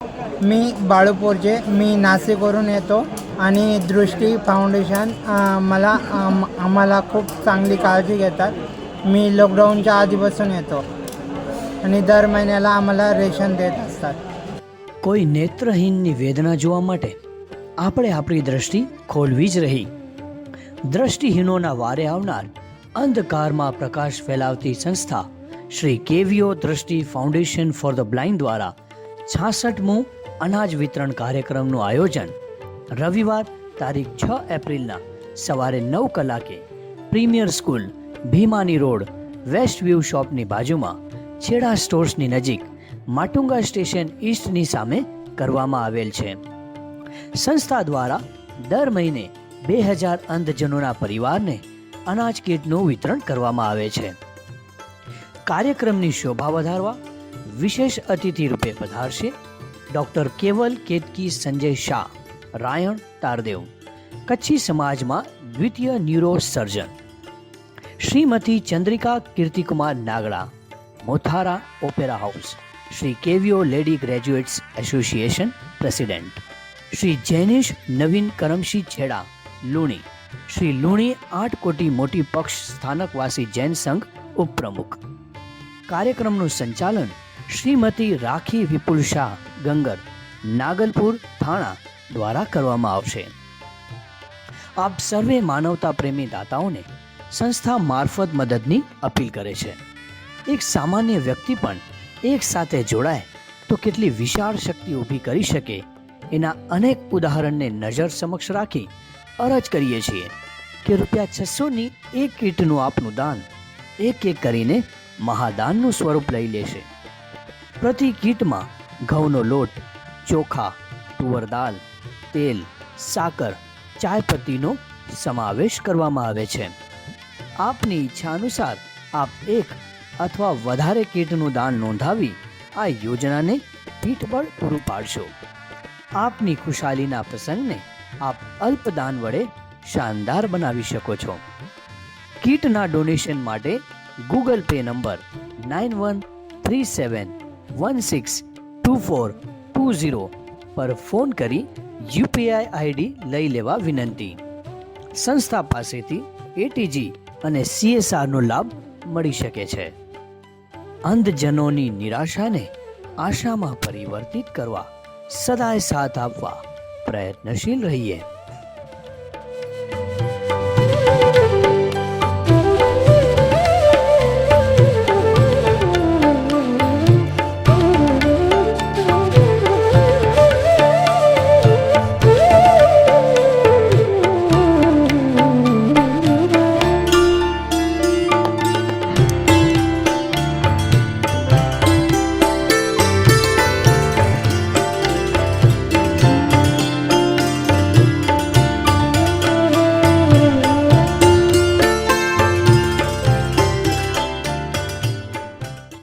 मी बाळूपूरचे मी नाशिकवरून येतो आणि दृष्टी फाउंडेशन आम्हाला खूप चांगली काळजी घेतात. मी लॉकडाऊनच्या आधीपासून येतो आणि दर महिन्याला आम्हाला रेशन देत असतात. કોઈ નેત્રહીનની વેદના જોવા માટે આપણે આપણી દ્રષ્ટિ ખોલવી જ રહી. દ્રષ્ટિહીનોના વારે આવનાર અંધકારમાં પ્રકાશ ફેલાવતી સંસ્થા શ્રી કેવીઓ દ્રષ્ટિ ફાઉન્ડેશન ફોર ધ બ્લાઇન્ડ દ્વારા 66મું અનાજ વિતરણ કાર્યક્રમનું આયોજન રવિવાર તારીખ 6 એપ્રિલના સવારે 9 કલાકે premier school Bhimani road west view શોપની બાજુમાં છેડા સ્ટોર્સની નજીક માટુંગા સ્ટેશન ઈસ્ટની સામે કરવામાં આવેલ છે. સંસ્થા દ્વારા દર મહિને 2000 અંધજનોના પરિવારને અનાજ કીટનું વિતરણ કરવામાં આવે છે. કાર્યક્રમની શોભા વધારવા વિશેષ અતિથિ રૂપે પધારશે ડૉક્ટર કેવલ કેતકી સંજય શાહ, રાયણ તારદેવ, કચ્છી સમાજમાં દ્વિતીય neuro surgeon, Shrimati Chandrika Kirtikumar Nagda, Mothara opera house, Shri KVO lady graduates association president, Shri Jainish Navin Karamshi Chheda Luni, Shri Luni 8 કોટી મોટી પક્ષ સ્થાનકવાસી જૈન સંઘ ઉપપ્રમુખ. કાર્યક્રમનું સંચાલન શ્રીમતી રાખી વિપુલ શાહ ગંગર, નાગલપુર, થાણા દ્વારા કરવામાં આવશે. આપ સર્વે માનવતા પ્રેમી દાતાઓને સંસ્થા મારફત મદદની અપીલ કરે છે. એક સામાન્ય વ્યક્તિ પણ એક સાથે જોડાય તો કેટલી વિશાળ શક્તિ ઊભી કરી શકે એના અનેક ઉદાહરણને નજર સમક્ષ રાખી અરજ કરીએ છીએ કે ₹600ની એક કીટનું આપનું દાન એક એક કરીને મહાદાનનું સ્વરૂપ લઈ લેશે. પ્રતિ કીટમાં ઘઉંનો લોટ, ચોખા, તુવર દાળ, તેલ, સાકર, ચાયપત્તીનો સમાવેશ કરવામાં આવે છે. આપની ઈચ્છા અનુસાર આપ એક અથવા વધારે કીટનું દાન નોંધાવી આ યોજનાને પીઠબળ પૂરું પાડશો. આપની ખુશાલીના પ્રસંગને આપ અલ્પદાન વડે શાનદાર બનાવી શકો છો. કીટના ડોનેશન માટે ગૂગલ પે નંબર 9137162420 પર ફોન કરી યુપીઆઈ આઈડી લઈ લેવા વિનંતી. સંસ્થા પાસેથી એટીજી અને સીએસઆરનો લાભ મળી શકે છે. અંધજનોની નિરાશાને આશામાં પરિવર્તિત કરવા સદાય સાથ આપવા પ્રયત્નશીલ રહીએ.